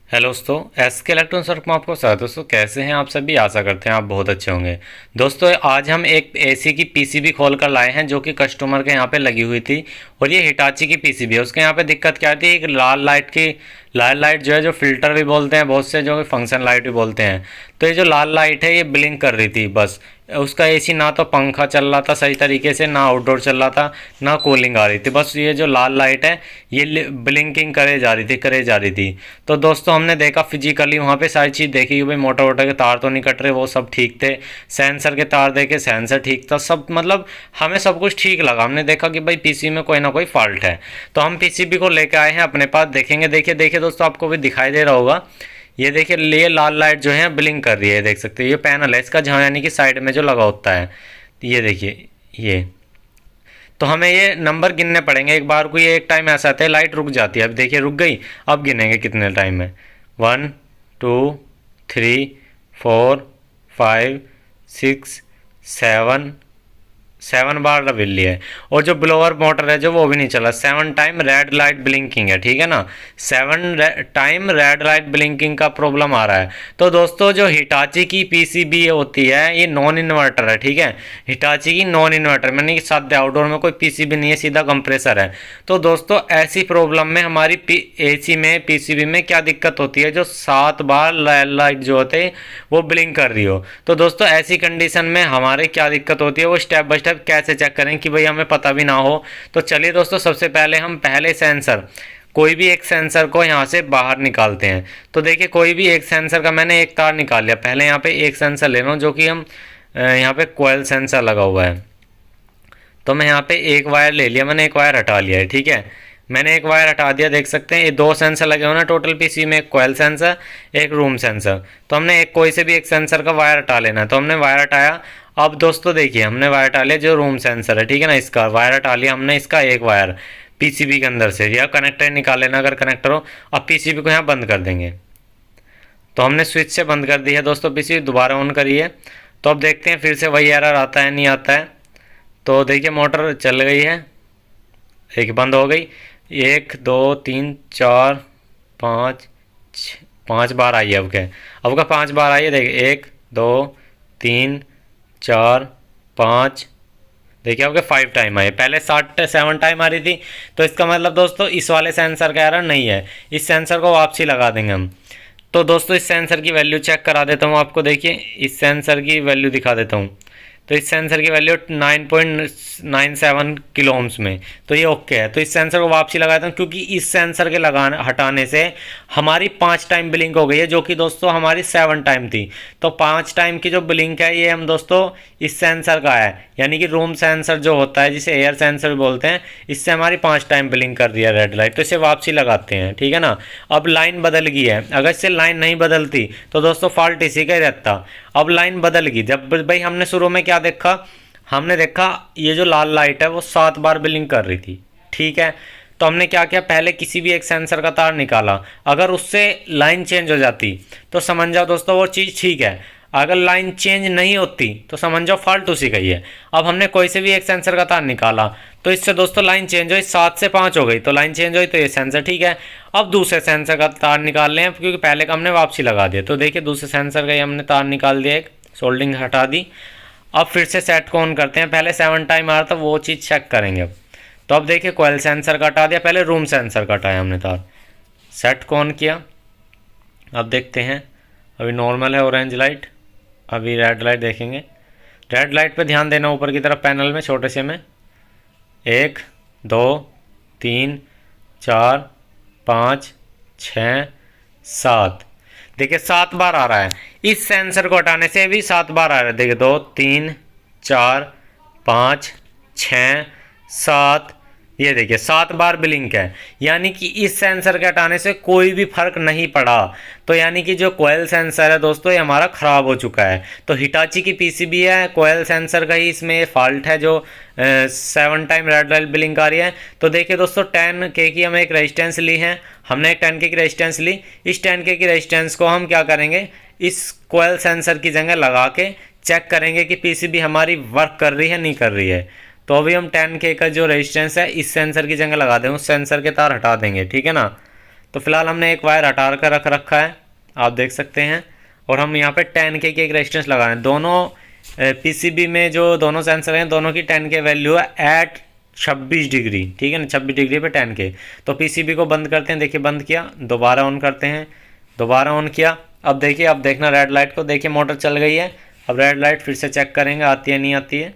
Hello दोस्तों, SK electronics work में आपको स्वागत है। दोस्तों कैसे हैं आप सभी। आशा करते हैं आप बहुत अच्छे होंगे। दोस्तों आज हम एक एसी की पीसीबी खोल कर लाए हैं जो कि कस्टमर के यहाँ पे लगी हुई थी और ये हिटाची की पीसीबी है। उसके यहाँ पे दिक्कत क्या थी, एक लाल लाइट जो है, जो फिल्टर भी बोलते हैं बहुत से, जो फंक्शन लाइट भी बोलते हैं। तो ये जो लाल लाइट है ये ब्लिंक कर रही थी बस। उसका एसी ना तो पंखा चल रहा था सही तरीके से, ना आउटडोर चल रहा था, ना कूलिंग आ रही थी। बस ये जो लाल लाइट है ये ब्लिंकिंग करे जा रही थी। तो दोस्तों हमने देखा फिजिकली वहाँ पे सारी चीज़ देखी कि भाई मोटा मोटा के तार तो नहीं कट रहे, वो सब ठीक थे। सेंसर के तार देखे, सेंसर ठीक था, सब मतलब हमें सब कुछ ठीक लगा। हमने देखा कि भाई पीसी में कोई ना कोई फॉल्ट है। तो हम पीसीबी को लेके आए हैं अपने पास, देखेंगे। देखिए देखिए दोस्तों, आपको भी दिखाई दे रहा होगा। ये देखिए, ये लाल लाइट जो है ब्लिंक कर रही है, देख सकते हैं। ये पैनल है इसका, जहाँ यानी कि साइड में जो लगा होता है। ये देखिए ये। तो हमें ये नंबर गिनने पड़ेंगे एक बार को। ये एक टाइम ऐसा आता है लाइट रुक जाती है। अब देखिए रुक गई। अब गिनेंगे कितने टाइम में। 1 2 3 4 5 6 7 7 बार दबिल लिया है। और जो ब्लोअर मोटर है जो वो भी नहीं चला। 7 टाइम रेड लाइट ब्लिंकिंग है, ठीक है ना। 7 टाइम रेड लाइट ब्लिंकिंग का प्रॉब्लम आ रहा है। तो दोस्तों जो हिटाची की पीसीबी होती है ये नॉन इन्वर्टर है, ठीक है। हिटाची की नॉन इन्वर्टर मैंने कि साथ आउटडोर में कोई पीसीबी नहीं है, सीधा कंप्रेसर है। तो दोस्तों ऐसी प्रॉब्लम में हमारी एसी में पीसीबी में क्या दिक्कत होती है, जो 7 बार लाइट जो होते हैं वो ब्लिंक कर रही हो। तो दोस्तों ऐसी कंडीशन में हमारे क्या दिक्कत होती है, वो स्टेप बाय स्टेप कैसे चेक करें कि भाई हमें पता भी ना हो। तो चलिए दोस्तों, सबसे पहले हम सेंसर, कोई भी एक सेंसर को यहाँ से बाहर निकालते हैं। तो देखिए कोई भी एक सेंसर का मैंने एक तार निकाल लिया। पहले यहाँ पे एक सेंसर ले रहा हूँ जो कि हम यहाँ पे कोयल सेंसर लगा हुआ है। तो मैं यहाँ पे एक वायर ले लिया, मैंने एक वायर हटा लिया है, ठीक है। मैंने एक वायर हटा दिया, देख सकते हैं ये 2 सेंसर लगे हुए ना टोटल पीसी में, एक कोयल सेंसर एक रूम सेंसर। तो हमने एक कोई से भी एक सेंसर का वायर हटा लेना है। तो हमने वायर हटाया। अब दोस्तों देखिए हमने वायर हटा लिया जो रूम सेंसर है, ठीक है ना। इसका वायर हटा लिया हमने, इसका एक वायर पीसीबी के अंदर से, या कनेक्टर निकाल लेना अगर कनेक्टर हो। अब पीसीबी को यहाँ बंद कर देंगे। तो हमने स्विच से बंद कर दी है दोस्तों पीसीबी, दोबारा ऑन करिए। तो अब देखते हैं फिर से वही एरर आता है नहीं आता है। तो देखिए मोटर चल गई है, एक बंद हो गई। 1 2 3 4 5 5 बार आई है। अब का 5 बार आई है। देखिए 1 2 3 4 5, देखिए आपके 5 टाइम आए। पहले 7 टाइम आ रही थी। तो इसका मतलब दोस्तों इस वाले सेंसर का एरर नहीं है, इस सेंसर को वापसी लगा देंगे हम। तो दोस्तों इस सेंसर की वैल्यू चेक करा देता हूँ आपको। देखिए इस सेंसर की वैल्यू दिखा देता हूँ। तो इस सेंसर की वैल्यू 9.97 किलो ओम्स में। तो ये ओके है। तो इस सेंसर को वापसी लगाता हूँ, क्योंकि इस सेंसर के लगाने हटाने से हमारी 5 टाइम ब्लिंक हो गई है, जो कि दोस्तों हमारी 7 टाइम थी। तो 5 टाइम की जो ब्लिंक है ये हम दोस्तों इस सेंसर का है, यानी कि रूम सेंसर जो होता है जिसे एयर सेंसर बोलते हैं, इससे हमारी 5 टाइम ब्लिंक कर रही है रेड लाइट। तो इसे वापसी लगाते हैं, ठीक है ना। अब लाइन बदल गई है। अगर इससे लाइन नहीं बदलती तो दोस्तों फॉल्ट इसी का ही रहता। अब लाइन बदल गई। जब भाई हमने शुरू में क्या देखा, हमने देखा ये जो लाल लाइट है वो 7 बार ब्लिंक कर रही थी, ठीक है। तो हमने क्या किया, पहले किसी भी एक सेंसर का तार निकाला। अगर उससे लाइन चेंज हो जाती तो समझ जाओ दोस्तों वो चीज़ ठीक है। अगर लाइन चेंज नहीं होती तो समझ जाओ फॉल्ट उसी का ही है। अब हमने कोई से भी एक सेंसर का तार निकाला, तो इससे दोस्तों लाइन चेंज हुई, 7 से 5 हो गई। तो लाइन चेंज हुई तो ये सेंसर ठीक है। अब दूसरे सेंसर का तार निकाल लें, क्योंकि पहले का हमने वापसी लगा दिया। तो देखिए दूसरे सेंसर का ही हमने तार निकाल दिया, एक सोल्डिंग हटा दी। अब फिर से सेट को ऑन करते हैं। पहले 7 टाइम आ रहा था, वो चीज़ चेक करेंगे अब। तो अब देखिए कोयल सेंसर का हटा दिया, पहले रूम सेंसर का हटाया हमने तार, सेट को ऑन किया। अब देखते हैं, अभी नॉर्मल है ऑरेंज लाइट, अभी रेड लाइट देखेंगे। रेड लाइट पे ध्यान देना ऊपर की तरफ पैनल में छोटे से में। 1 2 3 4 5 6 7, देखिए 7 बार आ रहा है। इस सेंसर को हटाने से भी 7 बार आ रहा है। देखिए 2 3 4 5 6 7, ये देखिए 7 बार ब्लिंक है। यानी कि इस सेंसर के हटाने से कोई भी फर्क नहीं पड़ा। तो यानी कि जो कोयल सेंसर है दोस्तों ये हमारा ख़राब हो चुका है। तो हिटाची की पीसीबी है, कोयल सेंसर का ही इसमें फॉल्ट है, जो 7 टाइम रेड लाइट ब्लिंक आ रही है। तो देखिए दोस्तों 10K की हमें एक रेजिस्टेंस ली है, हमने एक 10K की रेजिस्टेंस ली। इस 10K की रेजिस्टेंस को हम क्या करेंगे, इस कोयल सेंसर की जगह लगा के चेक करेंगे कि पीसीबी हमारी वर्क कर रही है नहीं कर रही है। तो अभी हम 10K का जो रेजिस्टेंस है इस सेंसर की जगह लगा देंगे, उस सेंसर के तार हटा देंगे, ठीक है ना। तो फिलहाल हमने एक वायर हटा कर रख रखा है, आप देख सकते हैं। और हम यहाँ पे 10K की एक रेजिस्टेंस लगा रहे हैं। दोनों पीसीबी में जो दोनों सेंसर हैं दोनों की 10K वैल्यू है एट 26 डिग्री, ठीक है ना, 26 डिग्री पे 10K। तो पीसीबी को बंद करते हैं, देखिए बंद किया, दोबारा ऑन करते हैं, दोबारा ऑन किया। अब देखिए, अब देखना रेड लाइट को, देखिए मोटर चल गई है। अब रेड लाइट फिर से चेक करेंगे आती है नहीं आती है।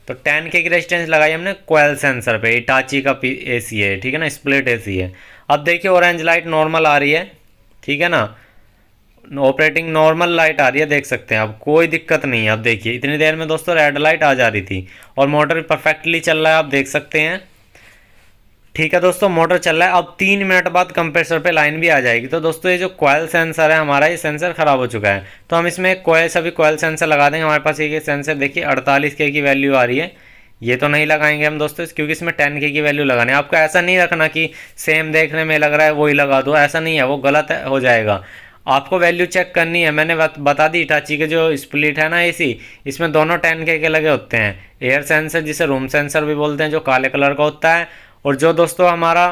तो 10K की रेजिस्टेंस लगाई हमने कोयल सेंसर पे, हिटाची का एसी है, ठीक है ना, स्प्लिट एसी है। अब देखिए ऑरेंज लाइट नॉर्मल आ रही है, ठीक है ना, ऑपरेटिंग नॉर्मल लाइट आ रही है, देख सकते हैं। अब कोई दिक्कत नहीं है। अब देखिए इतनी देर में दोस्तों रेड लाइट आ जा रही थी और मोटर परफेक्टली चल रहा है, आप देख सकते हैं। ठीक है दोस्तों, मोटर चल रहा है। अब 3 मिनट बाद कंप्रेसर पे लाइन भी आ जाएगी। तो दोस्तों ये जो कॉयल सेंसर है हमारा, ये सेंसर खराब हो चुका है। तो हम इसमें सभी कॉयल सेंसर लगा देंगे। हमारे पास ये सेंसर देखिए 48K की वैल्यू आ रही है। ये तो नहीं लगाएंगे हम दोस्तों, क्योंकि इसमें 10K की वैल्यू लगाने। आपको ऐसा नहीं रखना कि सेम देखने में लग रहा है वही लगा दो, ऐसा नहीं है, वो गलत हो जाएगा। आपको वैल्यू चेक करनी है। मैंने बता दी, हिटाची के जो स्प्लिट है ना एसी, इसमें दोनों 10K के लगे होते हैं। एयर सेंसर जिसे रूम सेंसर भी बोलते हैं, जो काले कलर का होता है, और जो दोस्तों हमारा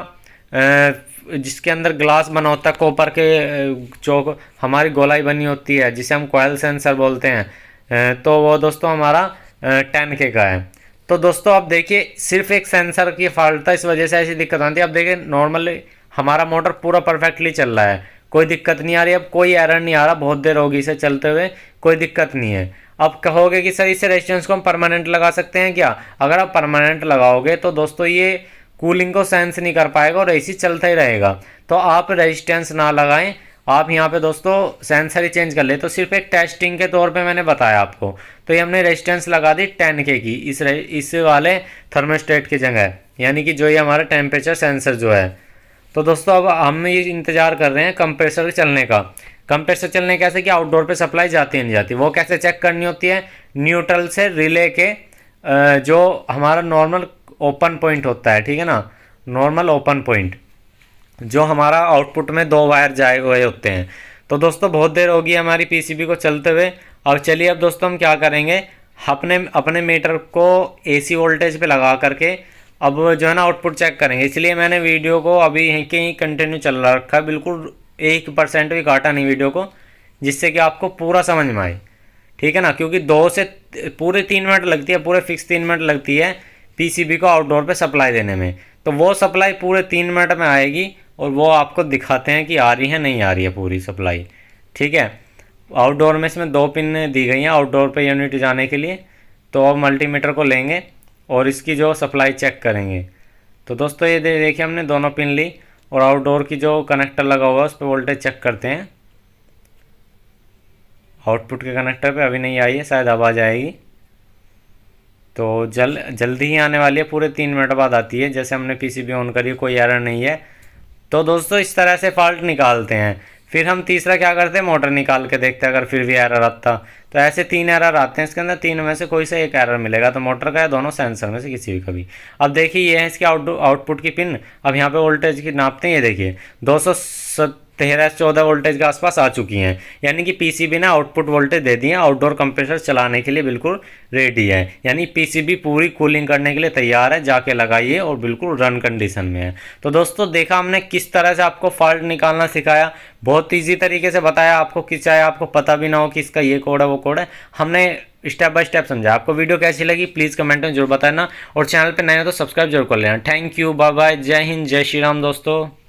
जिसके अंदर ग्लास बना होता है कॉपर के, जो हमारी गोलाई बनी होती है, जिसे हम कॉयल सेंसर बोलते हैं, तो वो दोस्तों हमारा 10K का है। तो दोस्तों अब देखिए सिर्फ एक सेंसर की फॉल्ट था, इस वजह से ऐसी दिक्कत आती है। अब देखिए नॉर्मली हमारा मोटर पूरा परफेक्टली चल रहा है, कोई दिक्कत नहीं आ रही। अब कोई एरर नहीं आ रहा, बहुत देर होगी इसे चलते हुए, कोई दिक्कत नहीं है। अब कहोगे कि सर इसे रेजिस्टेंस को हम परमानेंट लगा सकते हैं क्या? अगर आप परमानेंट लगाओगे तो दोस्तों ये कूलिंग को सेंस नहीं कर पाएगा और एसी चलता ही रहेगा। तो आप रेजिस्टेंस ना लगाएं, आप यहाँ पे दोस्तों सेंसर ही चेंज कर ले। तो सिर्फ एक टेस्टिंग के तौर पे मैंने बताया आपको। तो ये हमने रेजिस्टेंस लगा दी 10K की इस वाले थर्मोस्टेट की जगह, यानी कि जो ये हमारा टेम्परेचर सेंसर जो है। तो दोस्तों अब हम ये इंतजार कर रहे हैं कंप्रेसर चलने का। कंप्रेसर चलने कैसे कि आउटडोर पे सप्लाई जाती है नहीं जाती, वो कैसे चेक करनी होती है? न्यूट्रल से रिले के जो हमारा नॉर्मल ओपन पॉइंट होता है, ठीक है ना, नॉर्मल ओपन पॉइंट जो हमारा आउटपुट में 2 वायर जाए हुए होते हैं। तो दोस्तों बहुत देर होगी हमारी पीसीबी को चलते हुए। और चलिए अब दोस्तों हम क्या करेंगे, अपने मीटर को एसी वोल्टेज पे लगा करके अब जो है ना आउटपुट चेक करेंगे। इसलिए मैंने वीडियो को अभी यहीं के ही कंटिन्यू चल रखा है, बिल्कुल 1% भी काटा नहीं वीडियो को, जिससे कि आपको पूरा समझ में आए, ठीक है ना। क्योंकि 2 से पूरे 3 मिनट लगती है, पूरे फिक्स 3 मिनट लगती है पीसीबी को आउटडोर पे सप्लाई देने में। तो वो सप्लाई पूरे 3 मिनट में आएगी और वो आपको दिखाते हैं कि आ रही है नहीं आ रही है पूरी सप्लाई, ठीक है। आउटडोर में इसमें 2 पिन दी गई हैं आउटडोर पे यूनिट जाने के लिए। तो अब मल्टीमीटर को लेंगे और इसकी जो सप्लाई चेक करेंगे। तो दोस्तों ये देखिए हमने दोनों पिन ली और आउटडोर की जो कनेक्टर लगा हुआ है उस पर वोल्टेज चेक करते हैं। आउटपुट के कनेक्टर पे अभी नहीं आई है, शायद अब आ जाएगी। तो जल्दी ही आने वाली है, पूरे 3 मिनट बाद आती है। जैसे हमने पीसीबी ऑन करी, कोई एरर नहीं है। तो दोस्तों इस तरह से फॉल्ट निकालते हैं। फिर हम तीसरा क्या करते हैं, मोटर निकाल के देखते हैं अगर फिर भी एरर आता। तो ऐसे 3 एरर आते हैं, इसके अंदर 3 में से कोई से एक एरर मिलेगा, तो मोटर का या दोनों सेंसर में से किसी भी कभी। अब देखिए ये है इसकी आउटपुट की पिन। अब यहाँ पे वोल्टेज की नापते हैं, ये देखिए 213-14 वोल्टेज के आसपास आ चुकी हैं, यानी कि पीसीबी ने आउटपुट वोल्टेज दे दिए। आउटडोर कंप्रेसर चलाने के लिए बिल्कुल रेडी है, यानी पीसीबी पूरी कूलिंग करने के लिए तैयार है। जाके लगाइए और बिल्कुल रन कंडीशन में है। तो दोस्तों देखा हमने किस तरह से आपको फॉल्ट निकालना सिखाया, बहुत ईजी तरीके से बताया आपको, कि चाहे आपको पता भी ना हो कि इसका ये कोड है वो कोड है, हमने स्टेप बाय स्टेप समझा। आपको वीडियो कैसी लगी प्लीज़ कमेंट में जरूर बताना, और चैनल पर नए हो तो सब्सक्राइब जरूर कर लेना। थैंक यू, बाय बाय, जय हिंद, जय श्री राम दोस्तों।